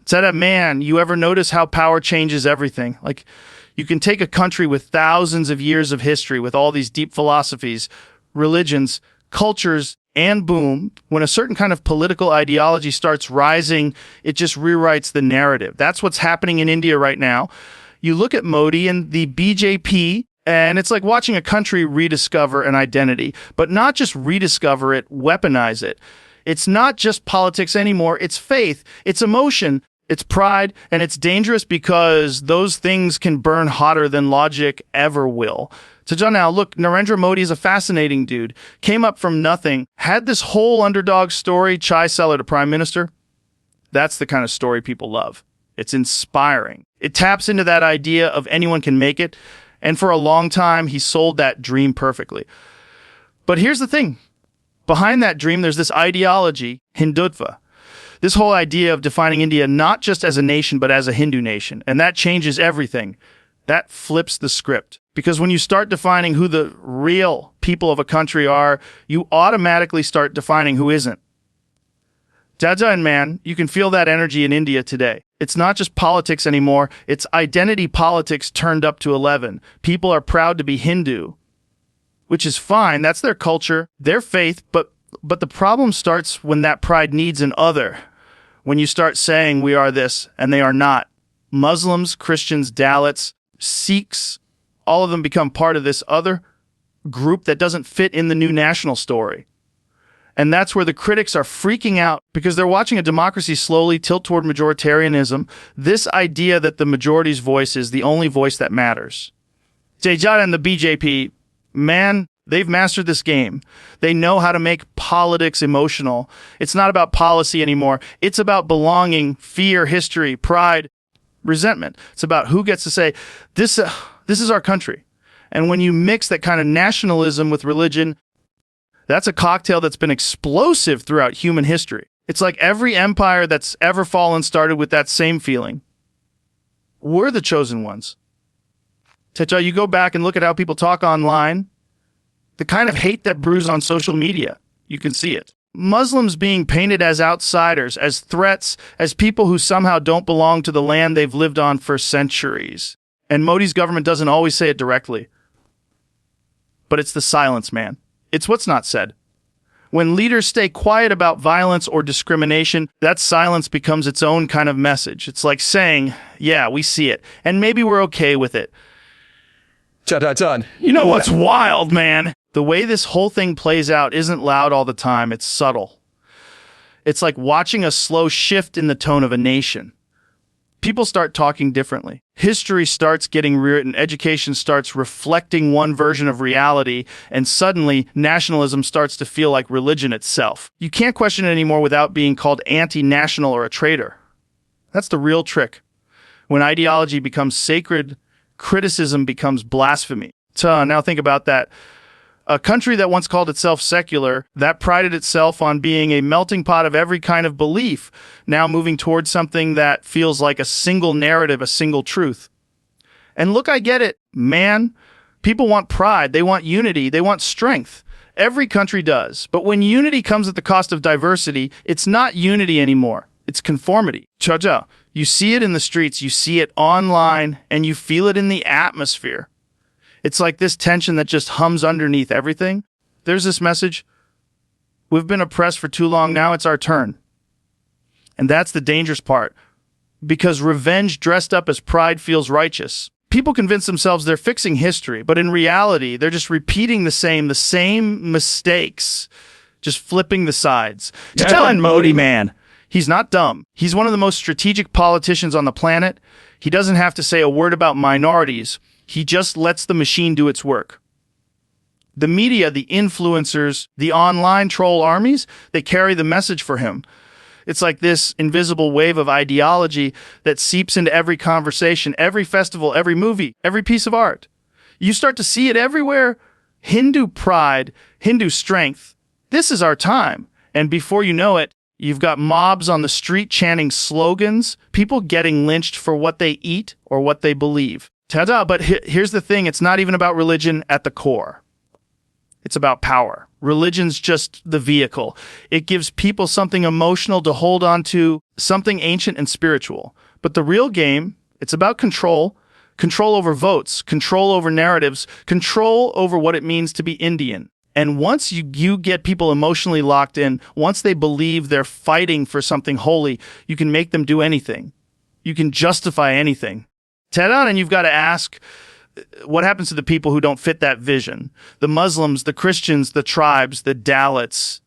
Said, man, you ever notice how power changes everything? Like, you can take a country with thousands of years of history, with all these deep philosophies, religions, cultures, and boom, when a certain kind of political ideology starts rising, it just rewrites the narrative. That's what's happening in India right now. You look at Modi and the BJP, and it's like watching a country rediscover an identity, but not just rediscover it, weaponize it. It's not just politics anymore. It's faith, it's emotion, it's pride, and it's dangerous because those things can burn hotter than logic ever will. So John, now look, Narendra Modi is a fascinating dude. Came up from nothing, had this whole underdog story, chai seller to prime minister. That's the kind of story people love. It's inspiring. It taps into that idea of anyone can make it. And for a long time, he sold that dream perfectly. But here's the thing. Behind that dream, there's this ideology, Hindutva. This whole idea of defining India not just as a nation, but as a Hindu nation. And that changes everything. That flips the script. Because when you start defining who the real people of a country are, you automatically start defining who isn't. Jaja and man, you can feel that energy in India today. It's not just politics anymore. It's identity politics turned up to 11. People are proud to be Hindu, which is fine. That's their culture, their faith. But the problem starts when that pride needs an other. When you start saying we are this and they are not. Muslims, Christians, Dalits, Sikhs, all of them become part of this other group that doesn't fit in the new national story. And that's where the critics are freaking out because they're watching a democracy slowly tilt toward majoritarianism, this idea that the majority's voice is the only voice that matters. Tejada and the BJP, man, they've mastered this game. They know how to make politics emotional. It's not about policy anymore. It's about belonging, fear, history, pride, resentment. It's about who gets to say, this is our country. And when you mix that kind of nationalism with religion, that's a cocktail that's been explosive throughout human history. It's like every empire that's ever fallen started with that same feeling. We're the chosen ones. Techa, you go back and look at how people talk online, the kind of hate that brews on social media, you can see it. Muslims being painted as outsiders, as threats, as people who somehow don't belong to the land they've lived on for centuries. And Modi's government doesn't always say it directly. But it's the silence, man. It's what's not said. When leaders stay quiet about violence or discrimination, that silence becomes its own kind of message. It's like saying, yeah, we see it, and maybe we're okay with it. You know what's wild, man? The way this whole thing plays out isn't loud all the time. It's subtle. It's like watching a slow shift in the tone of a nation. People start talking differently. History starts getting rewritten. Education starts reflecting one version of reality. And suddenly, nationalism starts to feel like religion itself. You can't question it anymore without being called anti-national or a traitor. That's the real trick. When ideology becomes sacred, criticism becomes blasphemy. So now think about that. A country that once called itself secular, that prided itself on being a melting pot of every kind of belief, now moving towards something that feels like a single narrative, a single truth. And look, I get it, man. People want pride, they want unity, they want strength. Every country does. But when unity comes at the cost of diversity, it's not unity anymore. It's conformity. Cha-cha. You see it in the streets, you see it online, and you feel it in the atmosphere. It's like this tension that just hums underneath everything. There's this message. We've been oppressed for too long. Now it's our turn. And that's the dangerous part. Because revenge dressed up as pride feels righteous. People convince themselves they're fixing history, but in reality, they're just repeating the same mistakes, just flipping the sides. Telling Modi, man, he's not dumb. He's one of the most strategic politicians on the planet. He doesn't have to say a word about minorities. He just lets the machine do its work. The media, the influencers, the online troll armies, they carry the message for him. It's like this invisible wave of ideology that seeps into every conversation, every festival, every movie, every piece of art. You start to see it everywhere. Hindu pride, Hindu strength. This is our time. And before you know it, you've got mobs on the street chanting slogans, people getting lynched for what they eat or what they believe. Ta-da, but here's the thing. It's not even about religion at the core. It's about power. Religion's just the vehicle. It gives people something emotional to hold on to, something ancient and spiritual. But the real game, it's about control. Control over votes, control over narratives, control over what it means to be Indian. And once you get people emotionally locked in, once they believe they're fighting for something holy, you can make them do anything. You can justify anything. And you've got to ask, what happens to the people who don't fit that vision? The Muslims, the Christians, the tribes, the Dalits,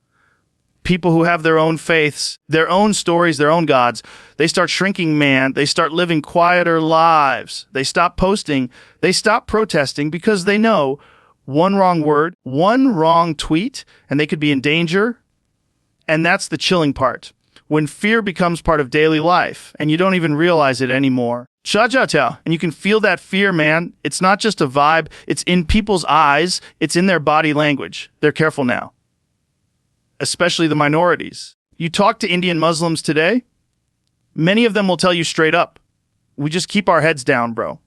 people who have their own faiths, their own stories, their own gods. They start shrinking, man. They start living quieter lives. They stop posting. They stop protesting because they know one wrong word, one wrong tweet, and they could be in danger. And that's the chilling part. When fear becomes part of daily life and you don't even realize it anymore. And you can feel that fear, man. It's not just a vibe. It's in people's eyes. It's in their body language. They're careful now. Especially the minorities. You talk to Indian Muslims today, many of them will tell you straight up, we just keep our heads down, bro.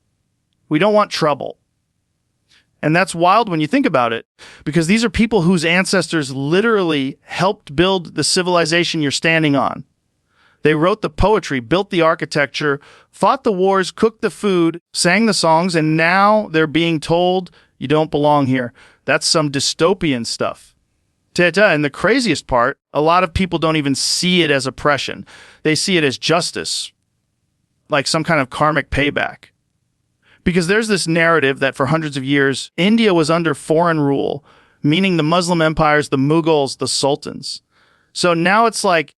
We don't want trouble. And that's wild when you think about it, because these are people whose ancestors literally helped build the civilization you're standing on. They wrote the poetry, built the architecture, fought the wars, cooked the food, sang the songs, and now they're being told you don't belong here. That's some dystopian stuff. And the craziest part, a lot of people don't even see it as oppression. They see it as justice, like some kind of karmic payback. Because there's this narrative that for hundreds of years, India was under foreign rule, meaning the Muslim empires, the Mughals, the sultans. So now it's like,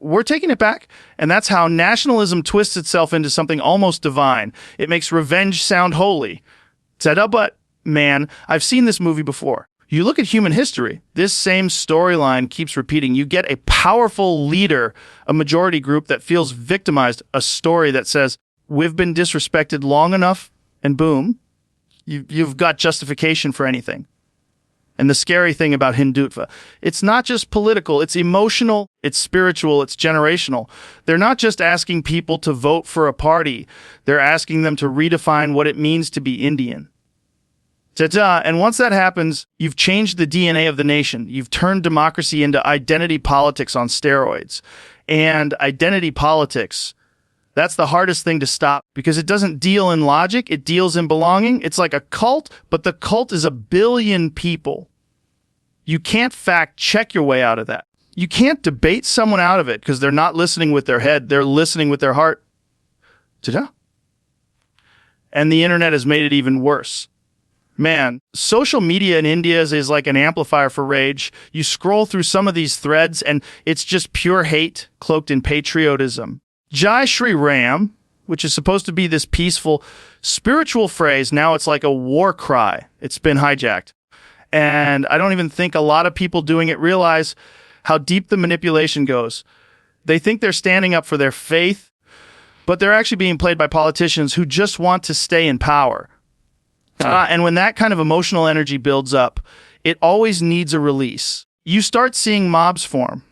we're taking it back, and that's how nationalism twists itself into something almost divine. It makes revenge sound holy. But, man, I've seen this movie before. You look at human history, this same storyline keeps repeating. You get a powerful leader, a majority group that feels victimized, a story that says, we've been disrespected long enough, and boom, you've got justification for anything. And the scary thing about Hindutva, it's not just political, it's emotional, it's spiritual, it's generational. They're not just asking people to vote for a party, they're asking them to redefine what it means to be Indian. And once that happens, you've changed the DNA of the nation. You've turned democracy into identity politics on steroids. And identity politics, that's the hardest thing to stop because it doesn't deal in logic. It deals in belonging. It's like a cult, but the cult is 1 billion people. You can't fact check your way out of that. You can't debate someone out of it because they're not listening with their head. They're listening with their heart. And the internet has made it even worse. Man, social media in India is like an amplifier for rage. You scroll through some of these threads and it's just pure hate cloaked in patriotism. Jai Shri Ram, which is supposed to be this peaceful, spiritual phrase, now it's like a war cry. It's been hijacked. And I don't even think a lot of people doing it realize how deep the manipulation goes. They think they're standing up for their faith, but they're actually being played by politicians who just want to stay in power. And when that kind of emotional energy builds up, it always needs a release. You start seeing mobs form.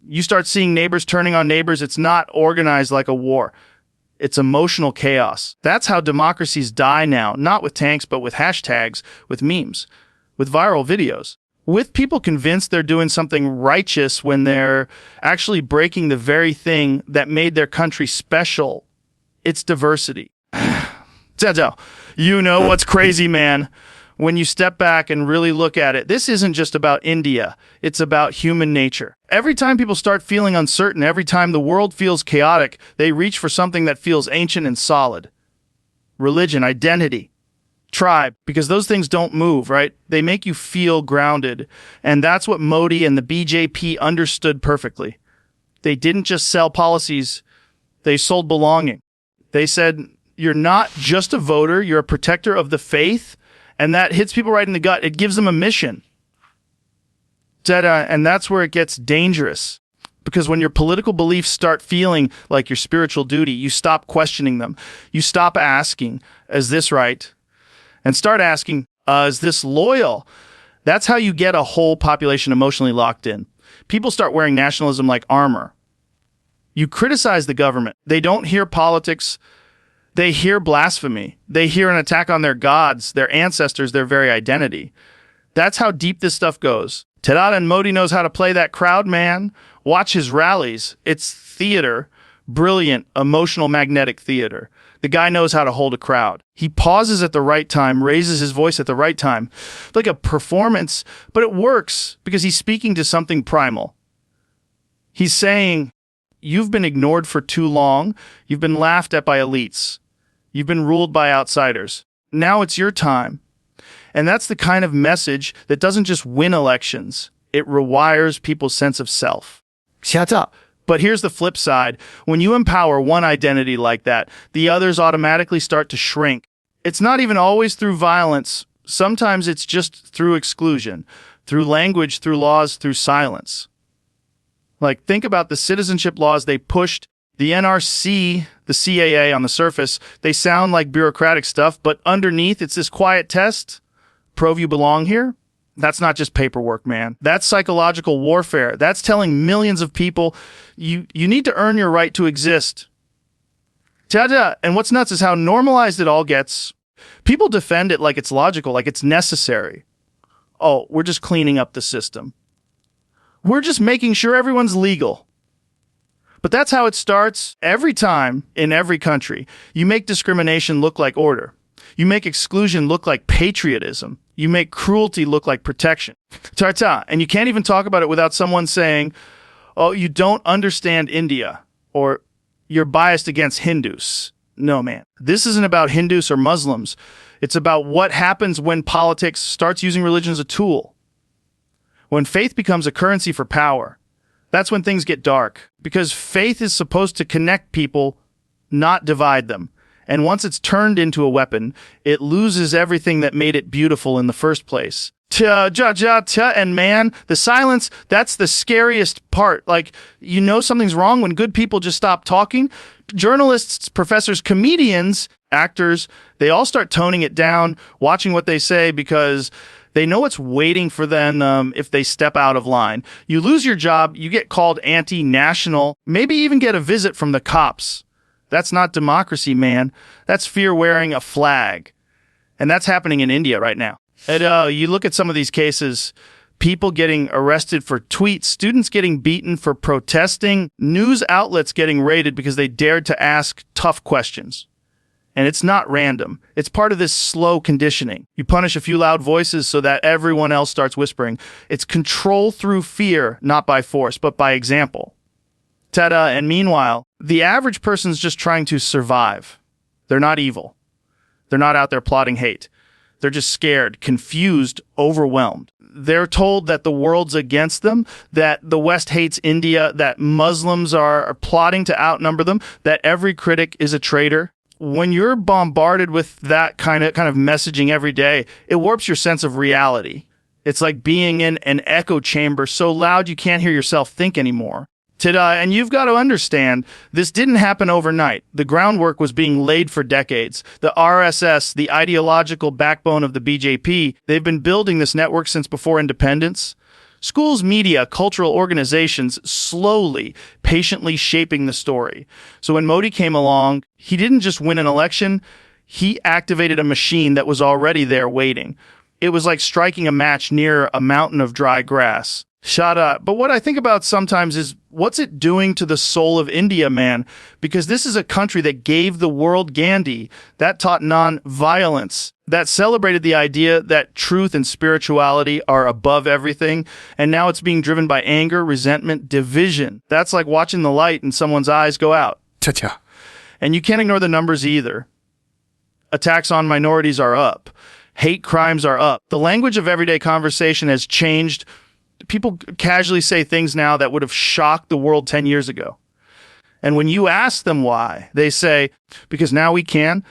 You start seeing neighbors turning on neighbors. It's not organized like a war. It's emotional chaos. That's how democracies die now, not with tanks, but with hashtags, with memes, with viral videos, with people convinced they're doing something righteous when they're actually breaking the very thing that made their country special. It's diversity. You know what's crazy, man? When you step back and really look at it, this isn't just about India. It's about human nature. Every time people start feeling uncertain, every time the world feels chaotic, they reach for something that feels ancient and solid. Religion, identity, tribe, because those things don't move, right? They make you feel grounded. And that's what Modi and the BJP understood perfectly. They didn't just sell policies. They sold belonging. They said, you're not just a voter, you're a protector of the faith, and that hits people right in the gut. It gives them a mission. And that's where it gets dangerous, because when your political beliefs start feeling like your spiritual duty, you stop questioning them. You stop asking, is this right? And start asking, is this loyal? That's how you get a whole population emotionally locked in. People start wearing nationalism like armor. You criticize the government. They don't hear politics. They hear blasphemy. They hear an attack on their gods, their ancestors, their very identity. That's how deep this stuff goes. Ta-da, and Modi knows how to play that crowd, man. Watch his rallies. It's theater, brilliant, emotional, magnetic theater. The guy knows how to hold a crowd. He pauses at the right time, raises his voice at the right time. Like a performance, but it works because he's speaking to something primal. He's saying, you've been ignored for too long. You've been laughed at by elites. You've been ruled by outsiders. Now it's your time. And that's the kind of message that doesn't just win elections. It rewires people's sense of self. Shut up. But here's the flip side. When you empower one identity like that, the others automatically start to shrink. It's not even always through violence. Sometimes it's just through exclusion, through language, through laws, through silence. Like, think about the citizenship laws they pushed. The NRC, the CAA on the surface, they sound like bureaucratic stuff, but underneath it's this quiet test. Prove you belong here? That's not just paperwork, man. That's psychological warfare. That's telling millions of people, you need to earn your right to exist. Ta-da! And what's nuts is how normalized it all gets. People defend it like it's logical, like it's necessary. Oh, we're just cleaning up the system. We're just making sure everyone's legal. But that's how it starts every time in every country. You make discrimination look like order. You make exclusion look like patriotism. You make cruelty look like protection. Ta-ta. And you can't even talk about it without someone saying, oh, you don't understand India, or you're biased against Hindus. No, man. This isn't about Hindus or Muslims. It's about what happens when politics starts using religion as a tool. When faith becomes a currency for power, that's when things get dark. Because faith is supposed to connect people, not divide them. And once it's turned into a weapon, it loses everything that made it beautiful in the first place. And man, the silence, that's the scariest part. Like, you know something's wrong when good people just stop talking. Journalists, professors, comedians, actors, they all start toning it down, watching what they say because they know what's waiting for them if they step out of line. You lose your job, you get called anti-national, maybe even get a visit from the cops. That's not democracy, man. That's fear wearing a flag. And that's happening in India right now. And you look at some of these cases, people getting arrested for tweets, students getting beaten for protesting, news outlets getting raided because they dared to ask tough questions. And it's not random. It's part of this slow conditioning. You punish a few loud voices so that everyone else starts whispering. It's control through fear, not by force, but by example. Ta-da. And meanwhile, the average person's just trying to survive. They're not evil. They're not out there plotting hate. They're just scared, confused, overwhelmed. They're told that the world's against them, that the West hates India, that Muslims are plotting to outnumber them, that every critic is a traitor. When you're bombarded with that kind of messaging every day, it warps your sense of reality. It's like being in an echo chamber so loud you can't hear yourself think anymore. And you've got to understand, this didn't happen overnight. The groundwork was being laid for decades. The RSS, the ideological backbone of the BJP, they've been building this network since before independence. Schools, media, cultural organizations slowly, patiently shaping the story. So when Modi came along, he didn't just win an election, he activated a machine that was already there waiting. It was like striking a match near a mountain of dry grass. Shut up. But what I think about sometimes is, what's it doing to the soul of India, man? Because this is a country that gave the world Gandhi, that taught non-violence, that celebrated the idea that truth and spirituality are above everything, and now it's being driven by anger, resentment, division. That's like watching the light in someone's eyes go out. Cha-cha. And you can't ignore the numbers either. Attacks on minorities are up. Hate crimes are up. The language of everyday conversation has changed. People casually say things now that would have shocked the world 10 years ago. And when you ask them why, they say, because now we can.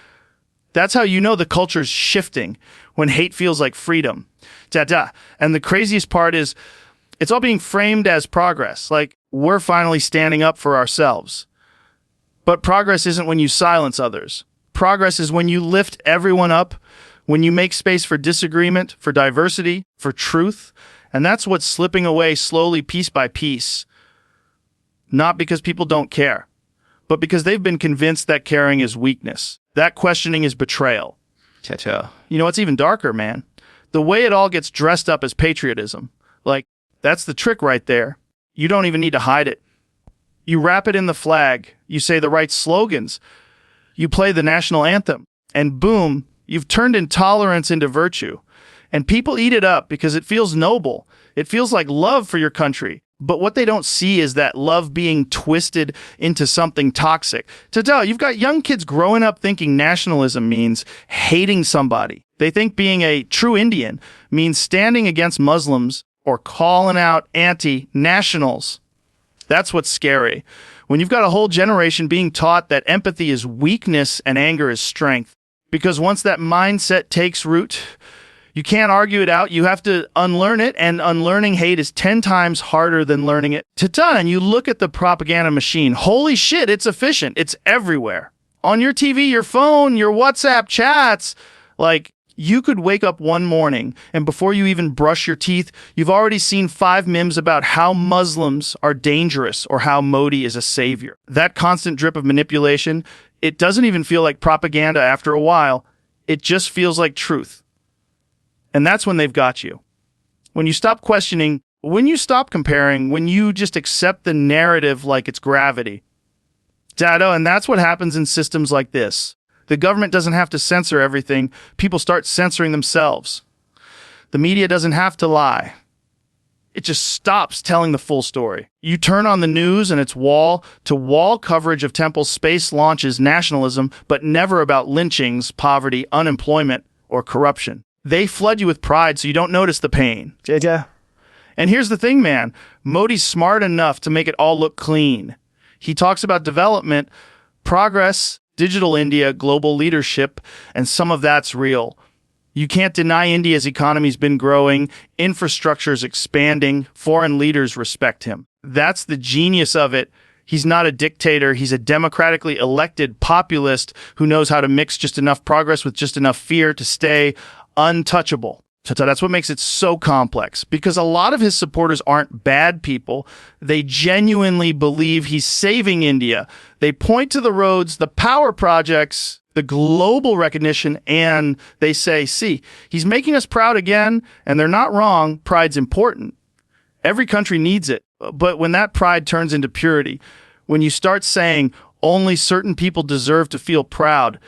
That's how you know the culture's shifting, when hate feels like freedom. Ta-ta. And the craziest part is, it's all being framed as progress. Like, we're finally standing up for ourselves. But progress isn't when you silence others. Progress is when you lift everyone up, when you make space for disagreement, for diversity, for truth. And that's what's slipping away slowly, piece by piece. Not because people don't care, but because they've been convinced that caring is weakness. That questioning is betrayal. Cha-cha. You know, it's even darker, man. The way it all gets dressed up as patriotism. Like, That's the trick right there. You don't even need to hide it. You wrap it in the flag, you say the right slogans, you play the national anthem, and boom, you've turned intolerance into virtue. And people eat it up because it feels noble. It feels like love for your country. But what they don't see is that love being twisted into something toxic. You've got young kids growing up thinking nationalism means hating somebody. They think being a true Indian means standing against Muslims or calling out anti-nationals. That's what's scary. When you've got a whole generation being taught that empathy is weakness and anger is strength. Because once that mindset takes root, you can't argue it out. You have to unlearn it, and unlearning hate is 10 times harder than learning it. And you look at the propaganda machine. Holy shit, it's efficient. It's everywhere. On your TV, your phone, your WhatsApp chats. Like, you could wake up one morning, and before you even brush your teeth, you've already seen 5 memes about how Muslims are dangerous or how Modi is a savior. That constant drip of manipulation, it doesn't even feel like propaganda after a while. It just feels like truth. And that's when they've got you. When you stop questioning, when you stop comparing, when you just accept the narrative like it's gravity. And that's what happens in systems like this. The government doesn't have to censor everything. People start censoring themselves. The media doesn't have to lie. It just stops telling the full story. You turn on the news and it's wall-to-wall coverage of temple space launches, nationalism, but never about lynchings, poverty, unemployment, or corruption. They flood you with pride so you don't notice the pain. And here's the thing, man. Modi's smart enough to make it all look clean. He talks about development, progress, digital India, global leadership, and some of that's real. You can't deny India's economy's been growing, infrastructure's expanding, foreign leaders respect him. That's the genius of it. He's not a dictator. He's a democratically elected populist who knows how to mix just enough progress with just enough fear to stay untouchable. That's what makes it so complex, because a lot of his supporters aren't bad people. They genuinely believe he's saving India. They point to the roads, the power projects, the global recognition, and they say, see, he's making us proud again, and they're not wrong. Pride's important. Every country needs it. But when that pride turns into purity, when you start saying only certain people deserve to feel proud,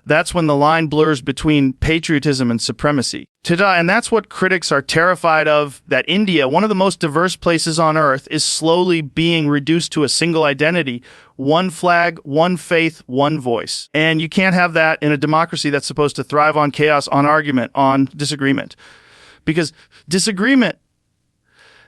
that's when the line blurs between patriotism and supremacy. And that's what critics are terrified of, that India, one of the most diverse places on earth, is slowly being reduced to a single identity, one flag, one faith, one voice. And you can't have that in a democracy that's supposed to thrive on chaos, on argument, on disagreement. Because disagreement,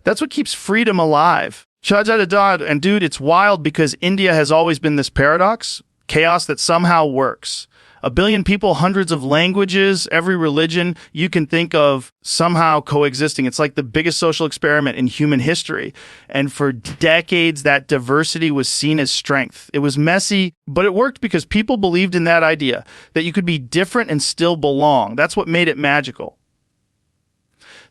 that's what keeps freedom alive. And dude, it's wild because India has always been this paradox, chaos that somehow works. 1 billion people, hundreds of languages, every religion you can think of somehow coexisting. It's like the biggest social experiment in human history. And for decades, that diversity was seen as strength. It was messy, but it worked because people believed in that idea, that you could be different and still belong. That's what made it magical.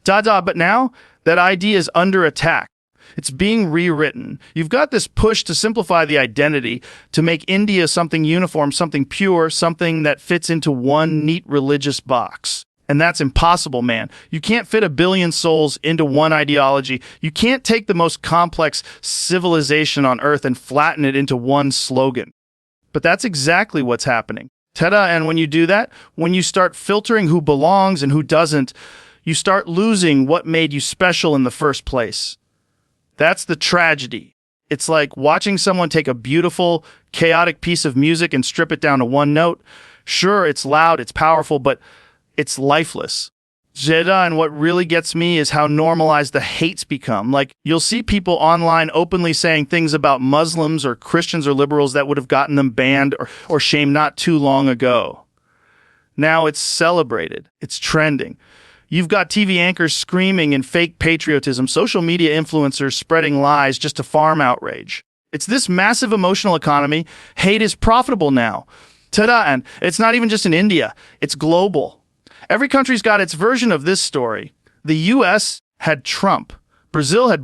But now, that idea is under attack. It's being rewritten. You've got this push to simplify the identity, to make India something uniform, something pure, something that fits into one neat religious box. And that's impossible, man. You can't fit 1 billion souls into one ideology. You can't take the most complex civilization on earth and flatten it into one slogan. But that's exactly what's happening. And when you do that, when you start filtering who belongs and who doesn't, you start losing what made you special in the first place. That's the tragedy. It's like watching someone take a beautiful, chaotic piece of music and strip it down to one note. Sure, it's loud, it's powerful, but it's lifeless. And what really gets me is how normalized the hate's become. Like, you'll see people online openly saying things about Muslims or Christians or liberals that would have gotten them banned or shamed not too long ago. Now it's celebrated. It's trending. You've got TV anchors screaming in fake patriotism, social media influencers spreading lies just to farm outrage. It's this massive emotional economy. Hate is profitable now. And it's not even just in India. It's global. Every country's got its version of this story. The U.S. had Trump. Brazil had